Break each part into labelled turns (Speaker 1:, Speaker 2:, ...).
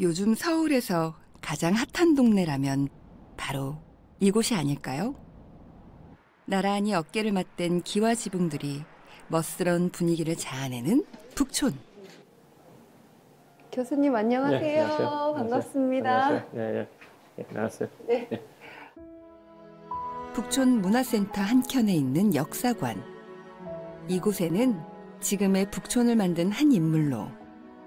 Speaker 1: 요즘 서울에서 가장 핫한 동네라면 바로 이곳이 아닐까요? 나란히 어깨를 맞댄 기와 지붕들이 멋스러운 분위기를 자아내는 북촌.
Speaker 2: 교수님 안녕하세요.
Speaker 3: 네, 안녕하세요.
Speaker 2: 반갑습니다.
Speaker 3: 안녕하세요. 네, 안녕하세요.
Speaker 2: 네.
Speaker 1: 북촌 문화센터 한켠에 있는 역사관. 이곳에는 지금의 북촌을 만든 한 인물로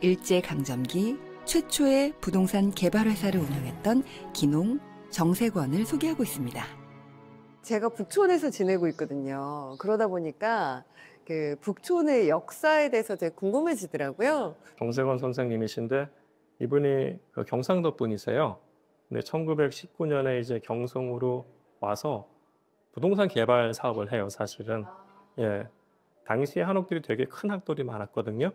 Speaker 1: 일제강점기 최초의 부동산 개발회사를 운영했던 기농 정세권을 소개하고 있습니다.
Speaker 2: 제가 북촌에서 지내고 있거든요. 그러다 보니까 그 북촌의 역사에 대해서 되게 궁금해지더라고요.
Speaker 3: 정세권 선생님이신데 이분이 경상도 분이세요. 근데 1919년에 이제 경성으로 와서 부동산 개발 사업을 해요, 사실은. 예. 당시에 한옥들이 되게 큰 학돌이 많았거든요.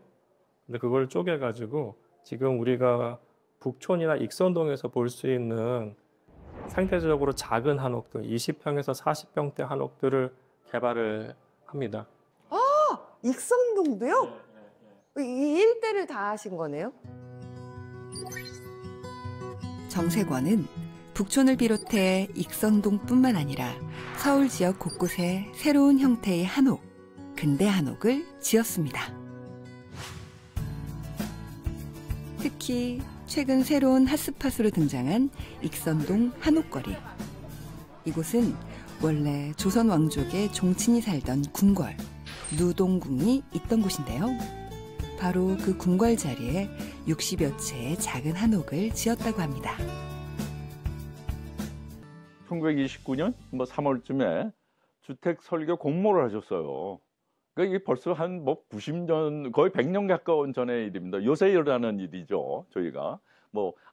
Speaker 3: 근데 그걸 쪼개가지고 지금 우리가 북촌이나 익선동에서 볼 수 있는 상대적으로 작은 한옥들, 20평에서 40평대 한옥들을 개발을 합니다.
Speaker 2: 아, 익선동도요? 이 일대를 다 하신 거네요?
Speaker 1: 정세권은 북촌을 비롯해 익선동뿐만 아니라 서울 지역 곳곳에 새로운 형태의 한옥, 근대 한옥을 지었습니다. 특히 최근 새로운 핫스팟으로 등장한 익선동 한옥거리. 이곳은 원래 조선 왕족의 종친이 살던 궁궐, 누동궁이 있던 곳인데요. 바로 그 궁궐 자리에 60여 채의 작은 한옥을 지었다고 합니다.
Speaker 4: 1929년 3월쯤에 주택 설계 공모를 하셨어요. 그러니까 이게 벌써 한 90년, 거의 100년 가까운 전의 일입니다. 요새 일어나는 일이죠. 저희가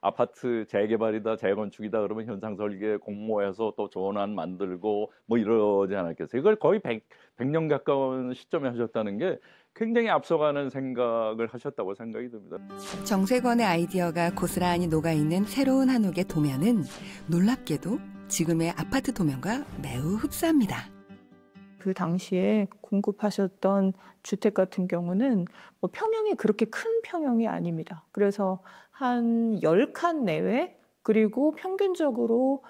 Speaker 4: 아파트 재개발이다, 재건축이다 그러면 현상 설계 공모해서 또 전환 만들고 이러지 않았겠어요. 이걸 거의 100년 가까운 시점에 하셨다는 게 굉장히 앞서가는 생각을 하셨다고 생각이 듭니다.
Speaker 1: 정세권의 아이디어가 고스란히 녹아있는 새로운 한옥의 도면은 놀랍게도 지금의 아파트 도면과 매우 흡사합니다.
Speaker 5: 그 당시에 공급하셨던 주택 같은 경우는 평형이 그렇게 큰 평형이 아닙니다. 그래서 한 10칸 내외, 그리고 평균적으로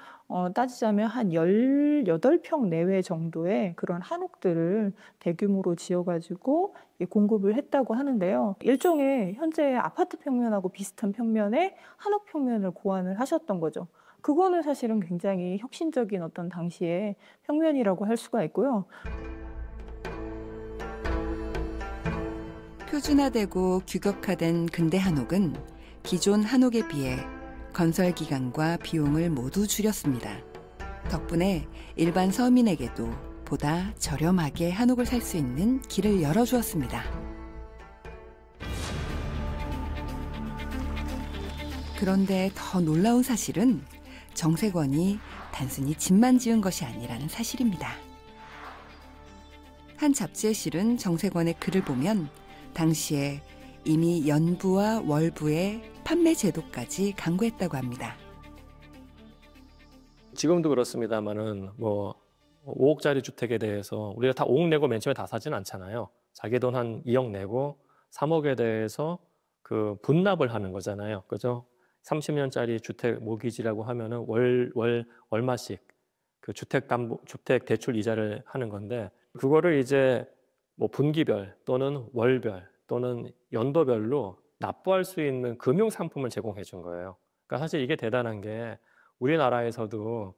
Speaker 5: 따지자면 한 18평 내외 정도의 그런 한옥들을 대규모로 지어가지고 공급을 했다고 하는데요. 일종의 현재 아파트 평면하고 비슷한 평면의 한옥 평면을 고안을 하셨던 거죠. 그거는 사실은 굉장히 혁신적인 어떤 당시의 평면이라고 할 수가 있고요.
Speaker 1: 표준화되고 규격화된 근대 한옥은 기존 한옥에 비해 건설 기간과 비용을 모두 줄였습니다. 덕분에 일반 서민에게도 보다 저렴하게 한옥을 살 수 있는 길을 열어주었습니다. 그런데 더 놀라운 사실은 정세권이 단순히 집만 지은 것이 아니라는 사실입니다. 한 잡지에 실은 정세권의 글을 보면 당시에 이미 연부와 월부의 판매 제도까지 강구했다고 합니다.
Speaker 3: 지금도 그렇습니다만은 5억짜리 주택에 대해서 우리가 다 5억 내고 맨 처음에 다 사진 않잖아요. 자기 돈 한 2억 내고 3억에 대해서 그 분납을 하는 거잖아요. 그죠? 30년짜리 주택 모기지라고 하면은 월 얼마씩 그 주택 대출 이자를 하는 건데, 그거를 이제 분기별 또는 월별 또는 연도별로 납부할 수 있는 금융 상품을 제공해 준 거예요. 그러니까 사실 이게 대단한 게 우리나라에서도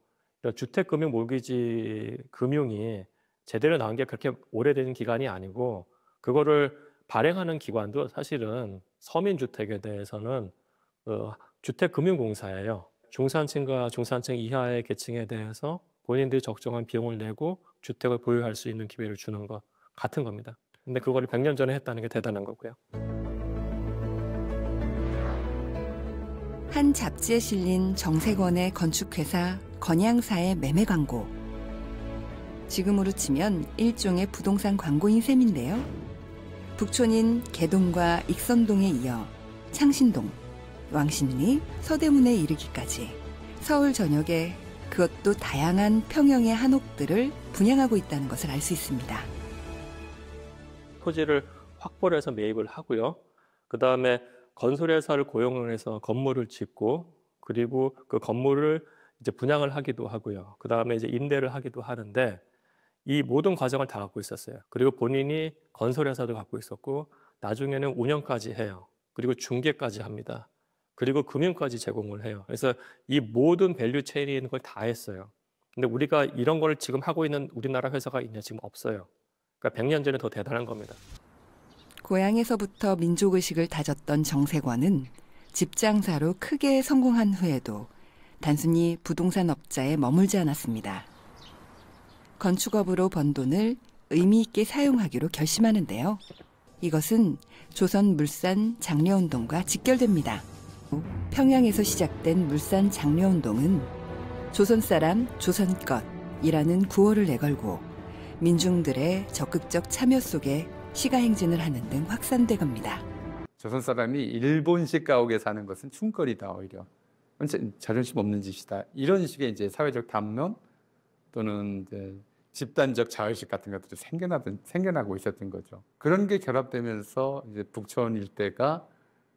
Speaker 3: 주택 금융 모기지 금융이 제대로 나온 게 그렇게 오래된 기간이 아니고, 그거를 발행하는 기관도 사실은 서민주택에 대해서는 주택금융공사예요. 중산층과 중산층 이하의 계층에 대해서 본인들이 적정한 비용을 내고 주택을 보유할 수 있는 기회를 주는 것 같은 겁니다. 근데 그거를 100년 전에 했다는 게 대단한 거고요.
Speaker 1: 한 잡지에 실린 정세권의 건축회사 건양사의 매매 광고. 지금으로 치면 일종의 부동산 광고인 셈인데요. 북촌인 개동과 익선동에 이어 창신동, 왕십리, 서대문에 이르기까지 서울 전역에 그것도 다양한 평형의 한옥들을 분양하고 있다는 것을 알 수 있습니다.
Speaker 3: 토지를 확보를 해서 매입을 하고요. 그 다음에 건설회사를 고용을 해서 건물을 짓고 그리고 그 건물을 이제 분양을 하기도 하고요. 그 다음에 이제 임대를 하기도 하는데 이 모든 과정을 다 갖고 있었어요. 그리고 본인이 건설회사도 갖고 있었고 나중에는 운영까지 해요. 그리고 중개까지 합니다. 그리고 금융까지 제공을 해요. 그래서 이 모든 밸류 체인에 있는 걸 다 했어요. 근데 우리가 이런 걸 지금 하고 있는 우리나라 회사가 있냐? 지금 없어요. 그러니까 100년 전에 더 대단한 겁니다.
Speaker 1: 고향에서부터 민족의식을 다졌던 정세권은 집장사로 크게 성공한 후에도 단순히 부동산 업자에 머물지 않았습니다. 건축업으로 번 돈을 의미 있게 사용하기로 결심하는데요. 이것은 조선 물산 장려운동과 직결됩니다. 평양에서 시작된 물산 장려운동은 조선 사람 조선 것이라는 구호를 내걸고 민중들의 적극적 참여 속에 시가행진을 하는 등 확산돼 갑니다.
Speaker 6: 조선 사람이 일본식 가옥에 사는 것은 충거리다 오히려. 자존심 없는 짓이다. 이런 식의 이제 사회적 담론 또는 이제 집단적 자의식 같은 것들이 생겨나고 있었던 거죠. 그런 게 결합되면서 이제 북촌 일대가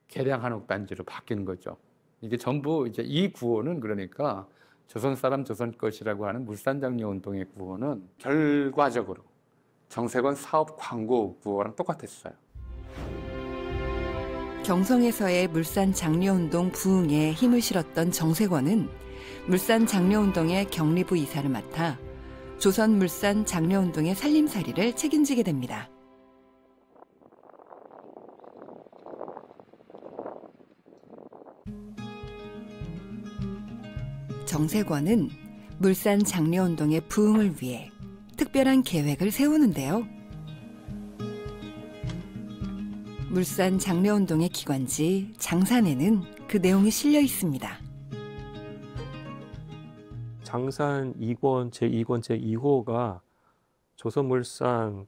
Speaker 6: 개량 한옥 단지로 바뀌는 거죠. 이게 전부 이제 이 구호는 그러니까 조선 사람 조선 것이라고 하는 물산장려 운동의 구호는 결과적으로 정세권 사업 광고 구호랑 똑같았어요.
Speaker 1: 경성에서의 물산 장려운동 부흥에 힘을 실었던 정세권은 물산 장려운동의 경리부 이사를 맡아 조선 물산 장려운동의 살림살이를 책임지게 됩니다. 정세권은 물산 장려운동의 부흥을 위해 특별한 계획을 세우는데요. 물산 장려운동의 기관지 장산에는 그 내용이 실려 있습니다.
Speaker 3: 장산 2권 제2권 제2호가 조선물산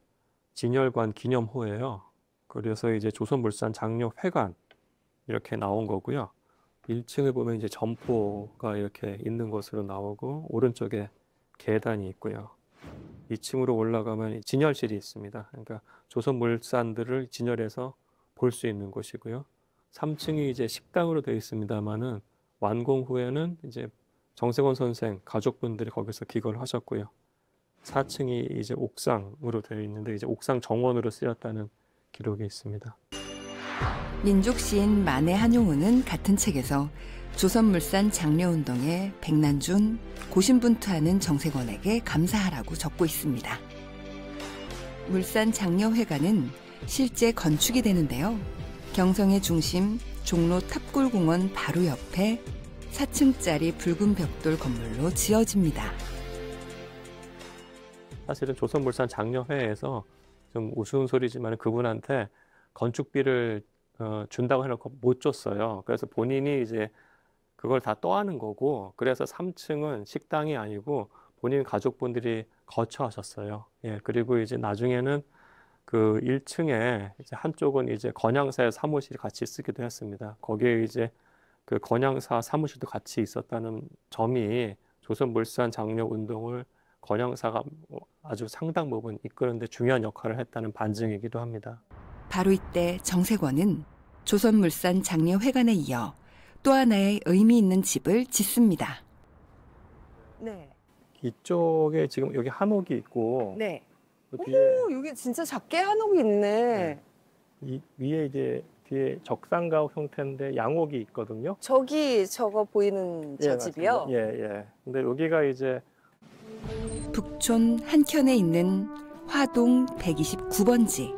Speaker 3: 진열관 기념호예요. 그래서 이제 조선물산 장려회관 이렇게 나온 거고요. 1층을 보면 이제 점포가 이렇게 있는 것으로 나오고 오른쪽에 계단이 있고요. 2층으로 올라가면 진열실이 있습니다. 그러니까 조선물산들을 진열해서 볼 수 있는 곳이고요. 3층이 이제 식당으로 되어 있습니다만은 완공 후에는 이제 정세권 선생 가족분들이 거기서 기거를 하셨고요. 4층이 이제 옥상으로 되어 있는데 이제 옥상 정원으로 쓰였다는 기록이 있습니다.
Speaker 1: 민족시인 만해 한용운은 같은 책에서 조선물산 장려운동에 백난준, 고심분투하는 정세권에게 감사하라고 적고 있습니다. 물산 장려회관은 실제 건축이 되는데요. 경성의 중심 종로 탑골공원 바로 옆에 4층짜리 붉은 벽돌 건물로 지어집니다.
Speaker 3: 사실은 조선물산 장려회에서 좀 우스운 소리지만 그분한테 건축비를 준다고 해놓고 못 줬어요. 그래서 본인이 이제 그걸 다 떠안은 거고, 그래서 3층은 식당이 아니고 본인 가족분들이 거처하셨어요. 예, 그리고 이제 나중에는 그 1층에 이제 한쪽은 이제 건양사의 사무실이 같이 쓰기도 했습니다. 거기에 이제 그 건양사 사무실도 같이 있었다는 점이 조선물산 장려 운동을 건양사가 아주 상당 부분 이끄는 데 중요한 역할을 했다는 반증이기도 합니다.
Speaker 1: 바로 이때 정세권은 조선물산 장려회관에 이어 또 하나의 의미 있는 집을 짓습니다.
Speaker 2: 네.
Speaker 3: 이쪽에 지금 여기 한옥이 있고,
Speaker 2: 네.
Speaker 3: 그
Speaker 2: 오, 여기 진짜 작게 한옥이 있네.
Speaker 3: 이 위에 이제 뒤에 적상가옥 형태인데 양옥이 있거든요.
Speaker 2: 저거 보이는 저 집이요?
Speaker 3: 예, 예. 근데 여기가 이제
Speaker 1: 북촌 한켠에 있는 화동 129번지.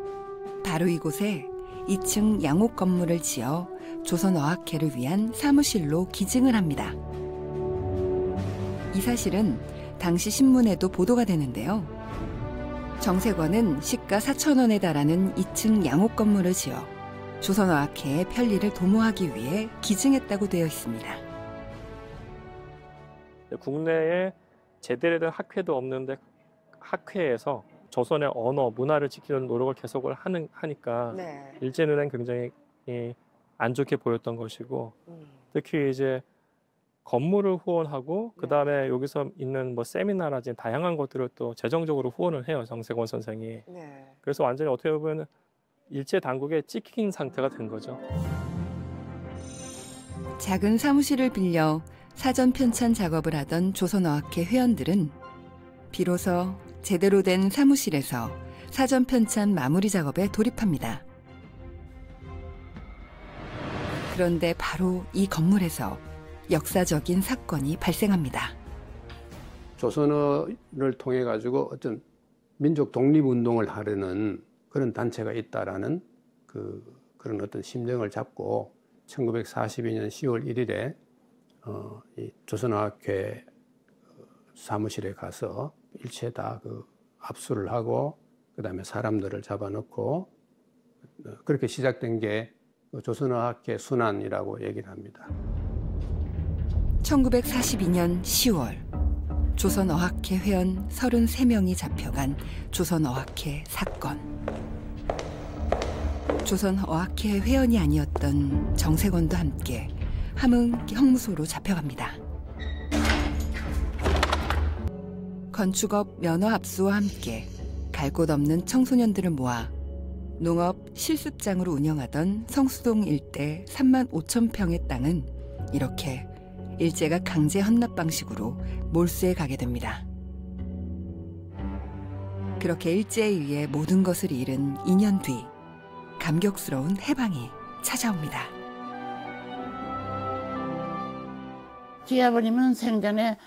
Speaker 1: 바로 이곳에 2층 양옥 건물을 지어 조선어학회를 위한 사무실로 기증을 합니다. 이 사실은 당시 신문에도 보도가 되는데요. 정세권은 시가 4,000원에 달하는 2층 양옥 건물을 지어 조선어학회의 편리를 도모하기 위해 기증했다고 되어 있습니다.
Speaker 3: 국내에 제대로 된 학회도 없는데 학회에서 조선의 언어, 문화를 지키는 노력을 계속을 하니까
Speaker 2: 네.
Speaker 3: 일제 눈엔 굉장히 안 좋게 보였던 것이고, 특히 이제 건물을 후원하고 그 다음에 여기서 있는 뭐 세미나라든지 다양한 것들을 또 재정적으로 후원을 해요, 정세권 선생이.
Speaker 2: 네.
Speaker 3: 그래서 완전히 어떻게 보면 일제 당국에 찍힌 상태가 된 거죠.
Speaker 1: 작은 사무실을 빌려 사전 편찬 작업을 하던 조선어학회 회원들은 비로소 제대로 된 사무실에서 사전 편찬 마무리 작업에 돌입합니다. 그런데 바로 이 건물에서 역사적인 사건이 발생합니다.
Speaker 7: 조선어를 통해 가지고 어떤 민족 독립운동을 하려는 그런 단체가 있다라는 그런 어떤 심정을 잡고 1942년 10월 1일에 이 조선어학회 사무실에 가서 일체 다 압수를 하고 그다음에 사람들을 잡아놓고 그렇게 시작된 게 조선어학회 순환이라고 얘기를 합니다.
Speaker 1: 1942년 10월 조선어학회 회원 33명이 잡혀간 조선어학회 사건. 조선어학회 회원이 아니었던 정세권도 함께 함흥 형무소로 잡혀갑니다. 건축업 면허 압수와 함께 갈 곳 없는 청소년들을 모아 농업 실습장으로 운영하던 성수동 일대 3만 5천 평의 땅은 이렇게 일제가 강제 헌납 방식으로 몰수해 가게 됩니다. 그렇게 일제에 의해 모든 것을 잃은 2년 뒤 감격스러운 해방이 찾아옵니다.
Speaker 8: 저희 아버님은 생전에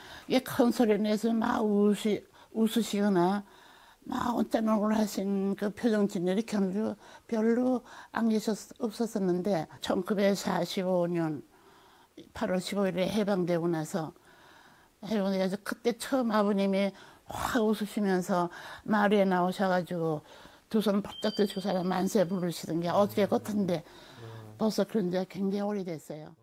Speaker 8: 큰 소리 내서 막 웃으시거나 막 언짢은 하신 그 표정 짓들이 별로 안 없었었는데 1945년 8월 15일에 해방되고 나서 그때 처음 아버님이 확 웃으시면서 마루에 나오셔가지고 두 손 바짝 드시고 사람 만세 부르시던 게 어제 같은데 벌써 그런 지가 굉장히 오래됐어요.